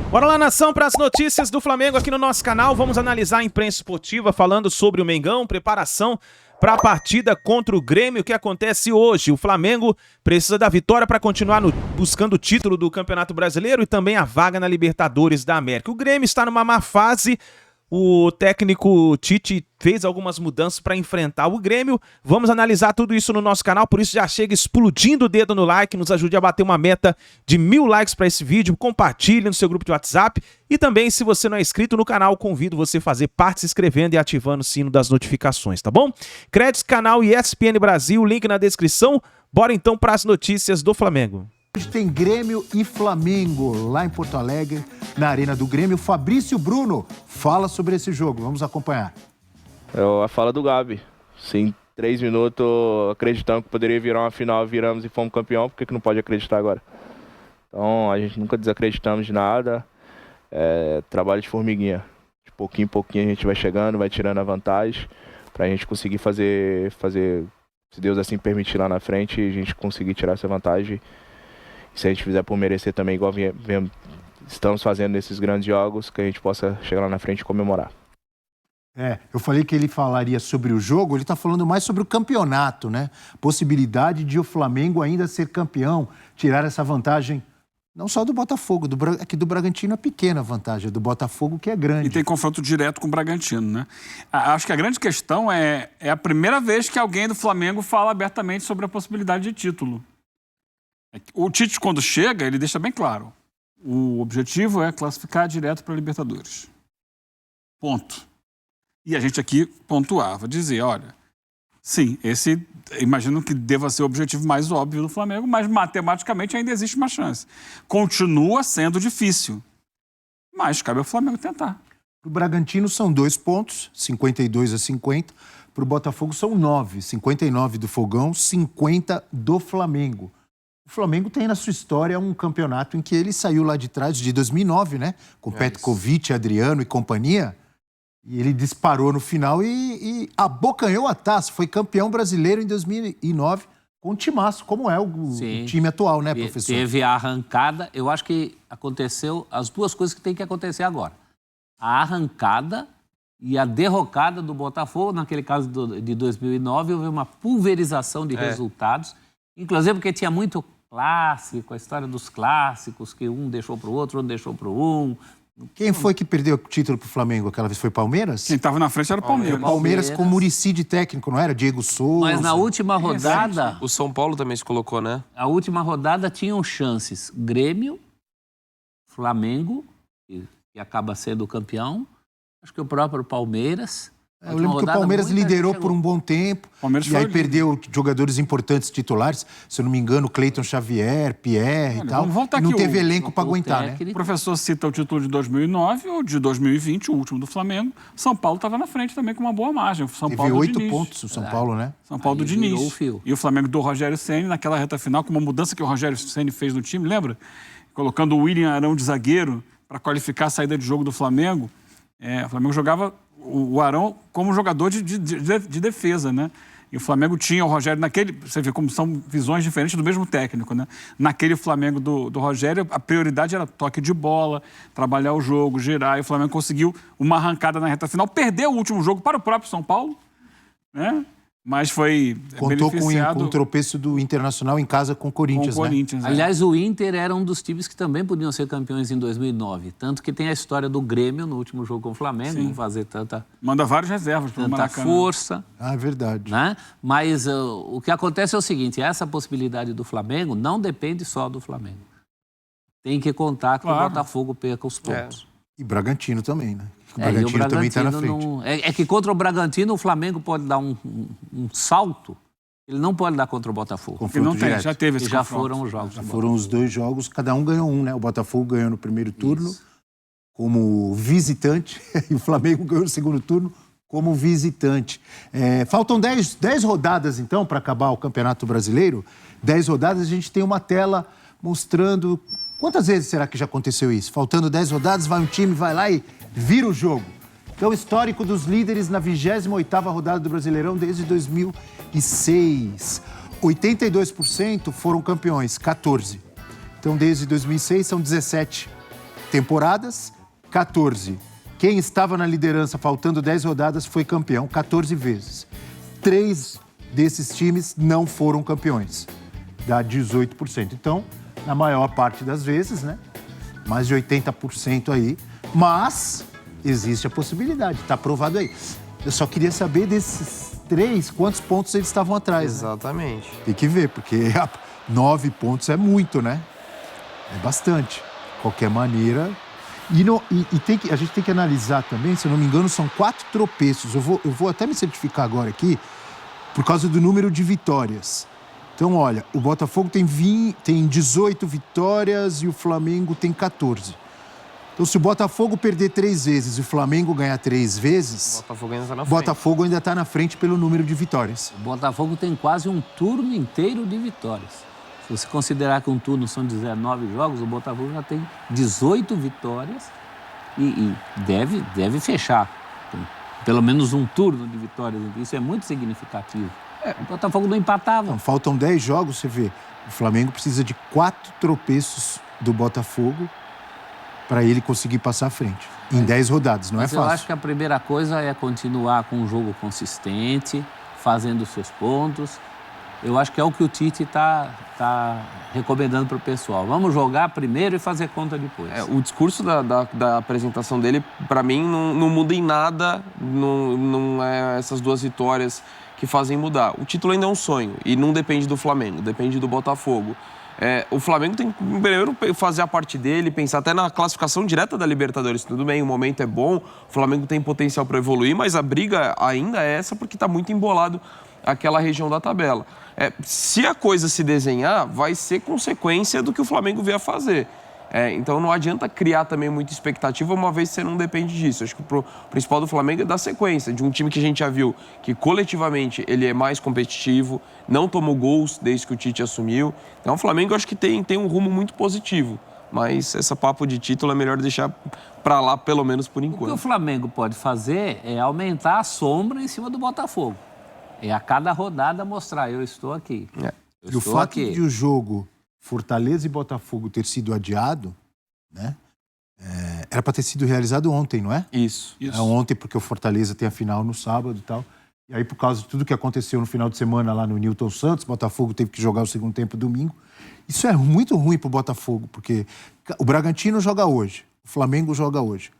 Bora lá, nação, para as notícias do Flamengo aqui no nosso canal. Vamos analisar a imprensa esportiva falando sobre o Mengão, preparação para a partida contra o Grêmio que acontece hoje. O Flamengo precisa da vitória para continuar buscando o título do Campeonato Brasileiro e também a vaga na Libertadores da América. O Grêmio está numa má fase. O técnico Tite fez algumas mudanças para enfrentar o Grêmio. Vamos analisar tudo isso no nosso canal, por isso já chega explodindo o dedo no like, nos ajude a bater uma meta de 1000 likes para esse vídeo, compartilhe no seu grupo de WhatsApp e também, se você não é inscrito no canal, convido você a fazer parte se inscrevendo e ativando o sino das notificações, tá bom? Créditos canal ESPN Brasil, link na descrição. Bora então para as notícias do Flamengo. Hoje tem Grêmio e Flamengo lá em Porto Alegre, na Arena do Grêmio. Fabrício Bruno fala sobre esse jogo. Vamos acompanhar. É a fala do Gabi. Sim, 3 minutos acreditando que poderia virar uma final, viramos e fomos campeão. Por que não pode acreditar agora? Então, a gente nunca desacreditamos de nada. É trabalho de formiguinha. De pouquinho em pouquinho a gente vai chegando, vai tirando a vantagem pra gente conseguir fazer, se Deus assim permitir lá na frente, a gente conseguir tirar essa vantagem. Se a gente fizer por merecer também, igual estamos fazendo nesses grandes jogos, que a gente possa chegar lá na frente e comemorar. Eu falei que ele falaria sobre o jogo, ele está falando mais sobre o campeonato, né? Possibilidade de o Flamengo ainda ser campeão, tirar essa vantagem, não só do Botafogo, aqui do Bragantino é pequena a vantagem, do Botafogo que é grande. E tem confronto direto com o Bragantino, né? Acho que a grande questão é a primeira vez que alguém do Flamengo fala abertamente sobre a possibilidade de título. O Tite, quando chega, ele deixa bem claro. O objetivo é classificar direto para a Libertadores. Ponto. E a gente aqui pontuava, dizer, olha, sim, esse imagino que deva ser o objetivo mais óbvio do Flamengo, mas matematicamente ainda existe uma chance. Continua sendo difícil, mas cabe ao Flamengo tentar. Para o Bragantino são 2 pontos, 52-50. Para o Botafogo são 9, 59 do Fogão, 50 do Flamengo. O Flamengo tem na sua história um campeonato em que ele saiu lá de trás, de 2009, né? Com Petkovic, Adriano e companhia. E ele disparou no final e abocanhou a taça. Foi campeão brasileiro em 2009 com o timaço, como é o time atual, né, professor? Teve a arrancada. Eu acho que aconteceu as duas coisas que tem que acontecer agora. A arrancada e a derrocada do Botafogo. Naquele caso de 2009, houve uma pulverização de resultados. Inclusive porque tinha muito clássico, a história dos clássicos, que um deixou para o outro deixou para um. Quem foi que perdeu o título para o Flamengo aquela vez? Foi Palmeiras? Quem estava na frente era o Palmeiras. Palmeiras com Muricy de técnico, não era? Diego Souza. Mas na última rodada... O São Paulo também se colocou, né? A última rodada tinham chances. Grêmio, Flamengo, que acaba sendo o campeão. Acho que o próprio Palmeiras... Eu lembro que o Palmeiras liderou por um bom tempo e aí perdeu jogadores importantes titulares, se eu não me engano, Cleiton Xavier, Pierre e tal. E não teve elenco para aguentar, né? O professor cita o título de 2009 ou de 2020, o último do Flamengo. São Paulo estava na frente também com uma boa margem. Teve 8 pontos o São Paulo, né? São Paulo do Diniz. E o Flamengo do Rogério Ceni naquela reta final, com uma mudança que o Rogério Ceni fez no time, lembra? Colocando o William Arão de zagueiro para qualificar a saída de jogo do Flamengo. O Flamengo jogava o Arão como jogador de defesa, né? E o Flamengo tinha o Rogério naquele... Você vê como são visões diferentes do mesmo técnico, né? Naquele Flamengo do Rogério, a prioridade era toque de bola, trabalhar o jogo, girar. E o Flamengo conseguiu uma arrancada na reta final. Perdeu o último jogo para o próprio São Paulo, né? Mas foi Contou com o tropeço do Internacional em casa com o Corinthians, né? Aliás, o Inter era um dos times que também podiam ser campeões em 2009. Tanto que tem a história do Grêmio no último jogo com o Flamengo, não fazer tanta... Manda várias reservas para o Maracanã. Força. É verdade. Né? Mas o que acontece é o seguinte, essa possibilidade do Flamengo não depende só do Flamengo. Tem que contar que o Botafogo perca os pontos. E Bragantino também, né? O Bragantino também está na frente. É que contra o Bragantino o Flamengo pode dar um salto, ele não pode dar contra o Botafogo. Confronto direto. Já teve esse já foram os jogos. Já foram os 2 jogos, cada um ganhou um, né? O Botafogo ganhou no primeiro turno como visitante e o Flamengo ganhou no segundo turno como visitante. Faltam 10 rodadas, então, para acabar o Campeonato Brasileiro. 10 rodadas, a gente tem uma tela mostrando... Quantas vezes será que já aconteceu isso? Faltando 10 rodadas, vai um time, vai lá e vira o jogo. Então, histórico dos líderes na 28ª rodada do Brasileirão desde 2006. 82% foram campeões, 14. Então, desde 2006, são 17 temporadas, 14. Quem estava na liderança faltando 10 rodadas foi campeão 14 vezes. 3 desses times não foram campeões. Dá 18%. Então, na maior parte das vezes, né? Mais de 80% aí. Mas existe a possibilidade, está provado aí. Eu só queria saber desses 3, quantos pontos eles estavam atrás. Exatamente. Né? Tem que ver, porque 9 pontos é muito, né? É bastante. De qualquer maneira. A gente tem que analisar também, se eu não me engano, são 4 tropeços. Eu vou até me certificar agora aqui, por causa do número de vitórias. Então, olha, o Botafogo tem 18 vitórias e o Flamengo tem 14. Então, se o Botafogo perder 3 vezes e o Flamengo ganhar 3 vezes, O Botafogo ainda está na frente. Botafogo ainda está na frente pelo número de vitórias. O Botafogo tem quase um turno inteiro de vitórias. Se você considerar que um turno são 19 jogos, o Botafogo já tem 18 vitórias e deve fechar com pelo menos um turno de vitórias. Isso é muito significativo. O Botafogo não empatava. Então, faltam 10 jogos, você vê. O Flamengo precisa de 4 tropeços do Botafogo para ele conseguir passar à frente. Em 10 rodadas, não é fácil. Eu acho que a primeira coisa é continuar com um jogo consistente, fazendo os seus pontos. Eu acho que é o que o Tite está recomendando para o pessoal. Vamos jogar primeiro e fazer conta depois. O discurso da apresentação dele, para mim, não muda em nada. Não é essas 2 vitórias que fazem mudar. O título ainda é um sonho e não depende do Flamengo, depende do Botafogo. O Flamengo tem que primeiro fazer a parte dele, pensar até na classificação direta da Libertadores. Tudo bem, o momento é bom, o Flamengo tem potencial para evoluir, mas a briga ainda é essa porque está muito embolado aquela região da tabela. Se a coisa se desenhar, vai ser consequência do que o Flamengo vier a fazer. Então não adianta criar também muita expectativa, uma vez que você não depende disso. Acho que o principal do Flamengo é dar sequência, de um time que a gente já viu que coletivamente ele é mais competitivo, não tomou gols desde que o Tite assumiu. Então o Flamengo acho que tem um rumo muito positivo, mas esse papo de título é melhor deixar para lá pelo menos por enquanto. O que o Flamengo pode fazer é aumentar a sombra em cima do Botafogo. A cada rodada mostrar, eu estou aqui. E o fato de o jogo Fortaleza e Botafogo ter sido adiado, né? Era para ter sido realizado ontem, não é? Isso. Ontem, porque o Fortaleza tem a final no sábado e tal. E aí, por causa de tudo que aconteceu no final de semana lá no Newton Santos, Botafogo teve que jogar o segundo tempo domingo. Isso é muito ruim para o Botafogo, porque o Bragantino joga hoje, o Flamengo joga hoje.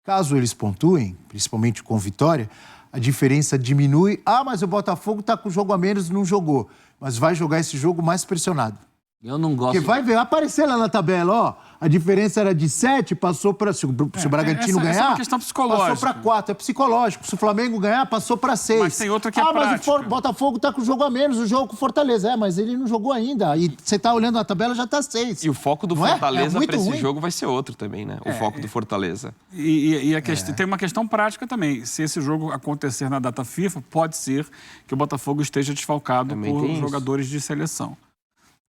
Caso eles pontuem, principalmente com vitória, a diferença diminui. Mas o Botafogo está com o jogo a menos e não jogou. Mas vai jogar esse jogo mais pressionado. Eu não gosto. Porque vai ver, aparecer lá na tabela, ó. A diferença era de 7, passou para... Se o Bragantino ganhar, essa é uma questão psicológica. Passou para 4. É psicológico. Se o Flamengo ganhar, passou para 6. Mas tem outra que é prática. Mas o Botafogo tá com o jogo a menos, o jogo com o Fortaleza. Mas ele não jogou ainda. E você tá olhando a tabela, já tá 6. E o foco do Fortaleza para esse jogo vai ser outro também, né? O foco do Fortaleza. E tem uma questão prática também. Se esse jogo acontecer na data FIFA, pode ser que o Botafogo esteja desfalcado também por jogadores de seleção.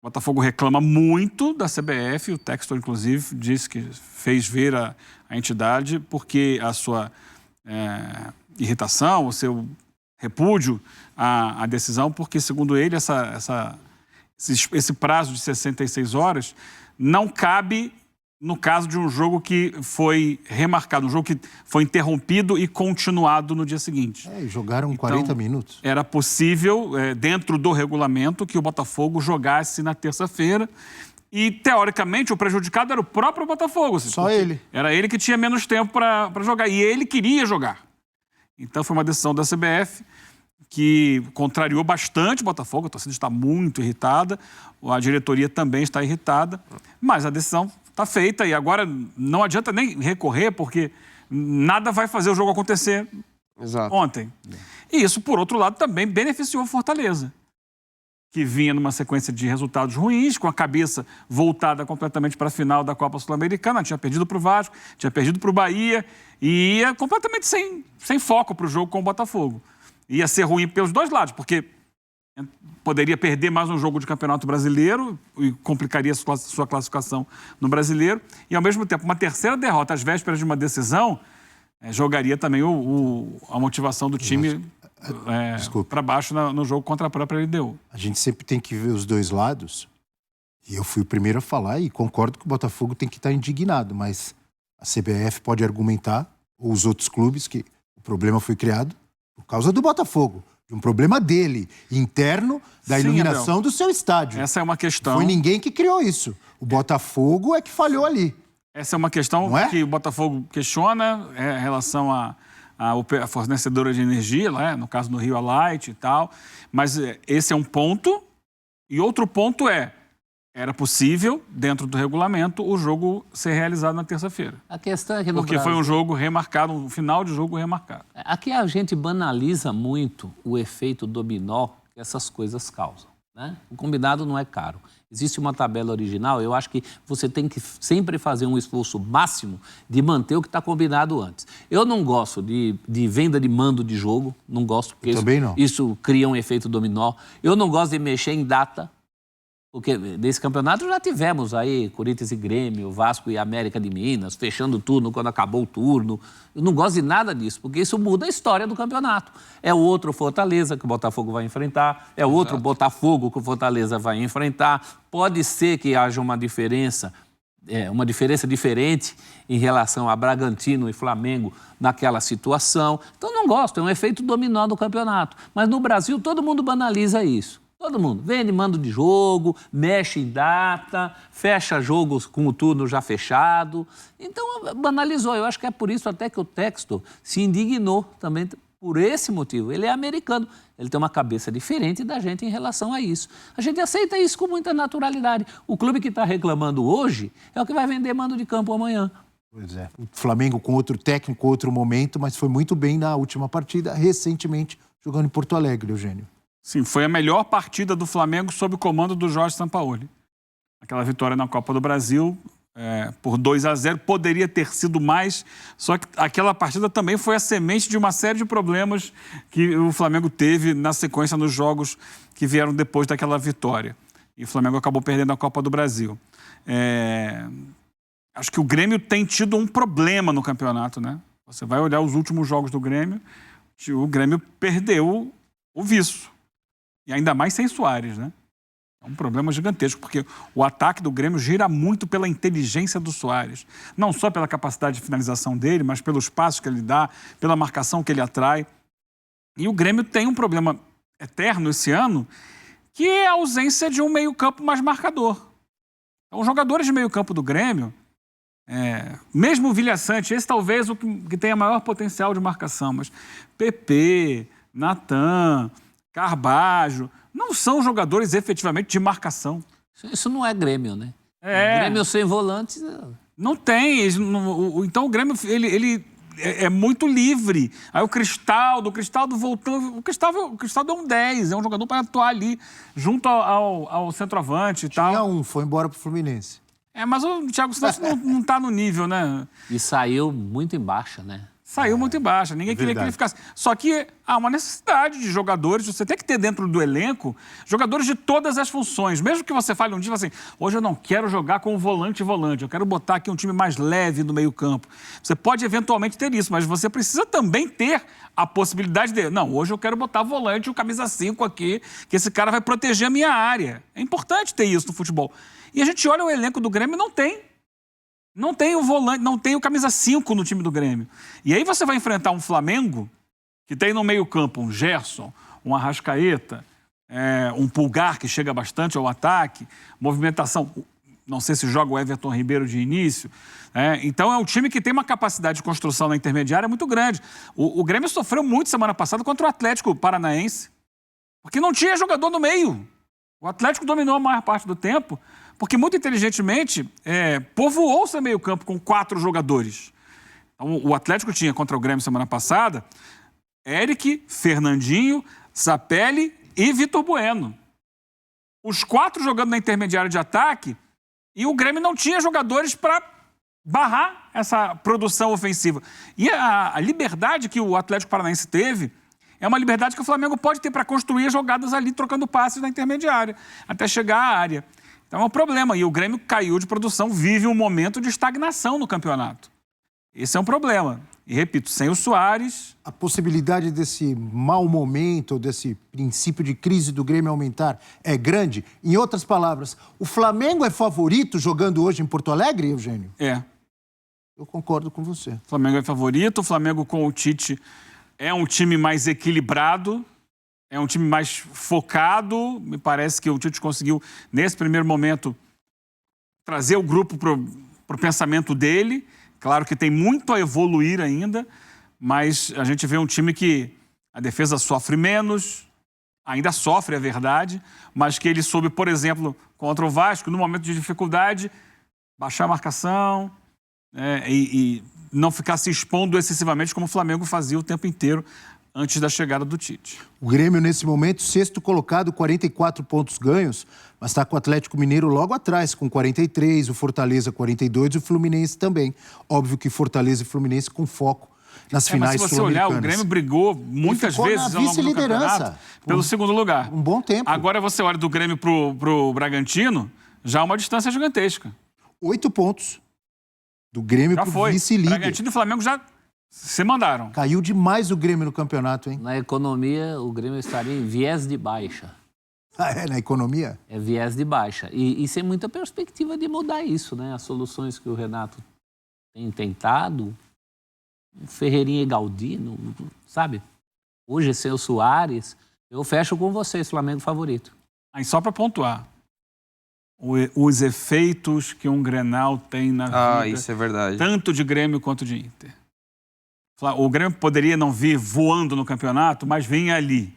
O Botafogo reclama muito da CBF, o Textor, inclusive, disse que fez ver a entidade porque a sua irritação, o seu repúdio à decisão, porque, segundo ele, esse prazo de 66 horas não cabe no caso de um jogo que foi remarcado, um jogo que foi interrompido e continuado no dia seguinte. Jogaram 40 minutos. Era possível, dentro do regulamento, que o Botafogo jogasse na terça-feira e, teoricamente, o prejudicado era o próprio Botafogo. Só ele. Era ele que tinha menos tempo para jogar e ele queria jogar. Então foi uma decisão da CBF que contrariou bastante o Botafogo, a torcida está muito irritada, a diretoria também está irritada, mas a decisão está feita e agora não adianta nem recorrer, porque nada vai fazer o jogo acontecer ontem. E isso, por outro lado, também beneficiou o Fortaleza, que vinha numa sequência de resultados ruins, com a cabeça voltada completamente para a final da Copa Sul-Americana, tinha perdido para o Vasco, tinha perdido para o Bahia, e ia completamente sem foco para o jogo com o Botafogo. Ia ser ruim pelos dois lados, porque poderia perder mais um jogo de Campeonato Brasileiro e complicaria a sua classificação no Brasileiro. E, ao mesmo tempo, uma terceira derrota às vésperas de uma decisão jogaria também a motivação do time para baixo no jogo contra a própria LDU. A gente sempre tem que ver os dois lados E eu fui o primeiro a falar e concordo que o Botafogo tem que estar indignado, mas a CBF pode argumentar, ou os outros clubes, que o problema foi criado por causa do Botafogo. De um problema dele, interno, da Sim, iluminação Abel. do seu estádio. Essa é uma questão. Foi ninguém que criou isso. O Botafogo é que falhou ali. Essa é uma questão Não é? que o Botafogo questiona em relação a fornecedora de energia, né? No caso do Rio a Light e tal. Mas esse é um ponto. E outro ponto era possível, dentro do regulamento, o jogo ser realizado na terça-feira. A questão é que no Porque Brasil, foi um jogo remarcado, um final de jogo remarcado. aqui a gente banaliza muito o efeito dominó que essas coisas causam, né? O combinado não é caro. Existe uma tabela original, eu acho que você tem que sempre fazer um esforço máximo de manter o que está combinado antes. Eu não gosto de venda de mando de jogo, não gosto, porque isso cria um efeito dominó. Eu não gosto de mexer em data, porque nesse campeonato já tivemos aí Corinthians e Grêmio, Vasco e América de Minas, fechando o turno quando acabou o turno. Eu não gosto de nada disso, porque isso muda a história do campeonato. É o outro Fortaleza que o Botafogo vai enfrentar, é o outro Botafogo que o Fortaleza vai enfrentar. Pode ser que haja uma diferença diferente em relação a Bragantino e Flamengo naquela situação. Então não gosto, é um efeito dominó do campeonato. Mas no Brasil todo mundo banaliza isso. Todo mundo vende mando de jogo, mexe em data, fecha jogos com o turno já fechado. Então, banalizou. Eu acho que é por isso até que o Textor se indignou também por esse motivo. Ele é americano, ele tem uma cabeça diferente da gente em relação a isso. A gente aceita isso com muita naturalidade. O clube que está reclamando hoje é o que vai vender mando de campo amanhã. Pois é. O Flamengo com outro técnico, outro momento, mas foi muito bem na última partida, recentemente, jogando em Porto Alegre, Eugênio. Sim, foi a melhor partida do Flamengo sob o comando do Jorge Sampaoli. Aquela vitória na Copa do Brasil por 2-0, poderia ter sido mais, só que aquela partida também foi a semente de uma série de problemas que o Flamengo teve na sequência nos jogos que vieram depois daquela vitória. E o Flamengo acabou perdendo a Copa do Brasil. Acho que o Grêmio tem tido um problema no campeonato, né? Você vai olhar os últimos jogos do Grêmio, o Grêmio perdeu o viço. E ainda mais sem Soares, né? É um problema gigantesco, porque o ataque do Grêmio gira muito pela inteligência do Soares. Não só pela capacidade de finalização dele, mas pelos passos que ele dá, pela marcação que ele atrai. E o Grêmio tem um problema eterno esse ano, que é a ausência de um meio-campo mais marcador. Então, os jogadores de meio-campo do Grêmio, mesmo o Vilhaçante, esse talvez o que tenha maior potencial de marcação, mas PP, Natan, Carbajo, não são jogadores efetivamente de marcação. Isso não é Grêmio, né? Grêmio sem volantes... Não tem. Então o Grêmio ele é muito livre. Aí o Cristaldo voltando... O Cristaldo é um 10, é um jogador para atuar ali, junto ao centroavante e tal. Foi embora pro Fluminense. Mas o Thiago Santos não tá no nível, né? E saiu muito em baixa, né? Saiu muito em baixa, ninguém queria que ele ficasse. Só que há uma necessidade de jogadores, você tem que ter dentro do elenco jogadores de todas as funções. Mesmo que você fale um dia assim, hoje eu não quero jogar com volante, eu quero botar aqui um time mais leve no meio-campo. Você pode eventualmente ter isso, mas você precisa também ter a possibilidade de, não, hoje eu quero botar volante, o camisa 5 aqui, que esse cara vai proteger a minha área. É importante ter isso no futebol. E a gente olha o elenco do Grêmio e não tem. Não tem o volante, não tem o camisa 5 no time do Grêmio. E aí você vai enfrentar um Flamengo que tem no meio-campo um Gerson, um Arrascaeta, um Pulgar que chega bastante ao ataque, movimentação. Não sei se joga o Everton Ribeiro de início. Então é um time que tem uma capacidade de construção na intermediária muito grande. O Grêmio sofreu muito semana passada contra o Atlético Paranaense, porque não tinha jogador no meio. O Atlético dominou a maior parte do tempo, porque muito inteligentemente povoou seu meio-campo com 4 jogadores. Então, o Atlético tinha contra o Grêmio semana passada Eric, Fernandinho, Zapelli e Vitor Bueno. Os 4 jogando na intermediária de ataque, e o Grêmio não tinha jogadores para barrar essa produção ofensiva. E a liberdade que o Atlético Paranaense teve é uma liberdade que o Flamengo pode ter para construir jogadas ali, trocando passes na intermediária, até chegar à área. Então é um problema. E o Grêmio caiu de produção, vive um momento de estagnação no campeonato. Esse é um problema. E repito, sem o Soares... A possibilidade desse mau momento, ou desse princípio de crise do Grêmio aumentar é grande? Em outras palavras, o Flamengo é favorito jogando hoje em Porto Alegre, Eugênio? É. Eu concordo com você. O Flamengo é favorito, o Flamengo com o Tite é um time mais equilibrado, é um time mais focado. Me parece que o Tite conseguiu, nesse primeiro momento, trazer o grupo para o pensamento dele. Claro que tem muito a evoluir ainda, mas a gente vê um time que a defesa sofre menos, ainda sofre, é verdade, mas que ele soube, por exemplo, contra o Vasco, no momento de dificuldade, baixar a marcação e não ficar se expondo excessivamente como o Flamengo fazia o tempo inteiro antes da chegada do Tite. O Grêmio, nesse momento, sexto colocado, 44 pontos ganhos, mas está com o Atlético Mineiro logo atrás, com 43, o Fortaleza 42 e o Fluminense também. Óbvio que Fortaleza e Fluminense com foco nas finais mas se você olhar, o Grêmio brigou muitas vezes ao longo do campeonato pelo segundo lugar. Um bom tempo. Agora você olha do Grêmio pro Bragantino, já uma distância gigantesca. 8 pontos do Grêmio Já pro foi. vice-líder. Bragantino e Flamengo já se mandaram. Caiu demais o Grêmio no campeonato, hein? Na economia, o Grêmio estaria em viés de baixa. Ah, é? Na economia? É viés de baixa. E sem muita perspectiva de mudar isso, né? As soluções que o Renato tem tentado, Ferreirinha e Galdino, sabe? Hoje, sem o Soares, eu fecho com vocês, Flamengo favorito. Aí só para pontuar, os efeitos que um Grenal tem na vida, Isso é verdade. tanto de Grêmio quanto de Inter. O Grêmio poderia não vir voando no campeonato, mas vem ali.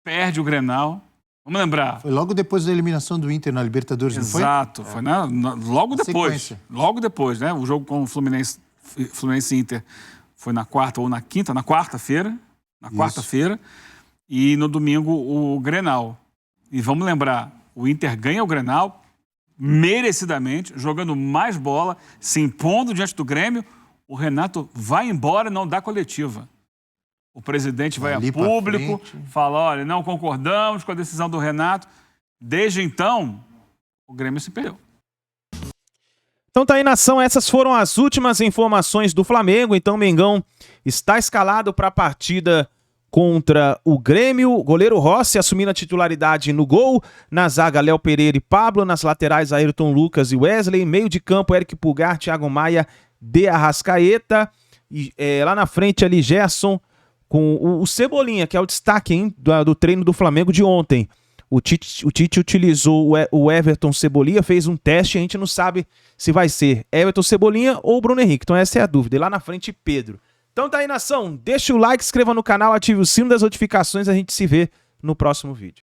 Perde o Grenal. Vamos lembrar. Foi logo depois da eliminação do Inter na Libertadores, não foi? Exato. Foi logo Na depois. sequência. Logo depois, né? O jogo com o Fluminense e Inter foi na quarta ou na quinta? Na quarta-feira. Na quarta-feira. E no domingo o Grenal. E vamos lembrar, o Inter ganha o Grenal merecidamente, jogando mais bola, se impondo diante do Grêmio. O Renato vai embora e não dá coletiva. O presidente vai a público, fala, olha, não concordamos com a decisão do Renato. Desde então, o Grêmio se perdeu. Então tá aí, nação, essas foram as últimas informações do Flamengo. Então o Mengão está escalado para a partida contra o Grêmio. O goleiro Rossi assumindo a titularidade no gol. Na zaga, Léo Pereira e Pablo. Nas laterais, Ayrton Lucas e Wesley. Meio de campo, Eric Pulgar, Thiago Maia, de Arrascaeta. E, lá na frente ali, Gerson com o Cebolinha, que é o destaque, hein, do treino do Flamengo de ontem. O Tite utilizou o Everton Cebolinha, fez um teste, a gente não sabe se vai ser Everton Cebolinha ou Bruno Henrique. Então essa é a dúvida. E lá na frente, Pedro. Então tá aí, nação. Deixa o like, inscreva no canal, ative o sino das notificações. A gente se vê no próximo vídeo.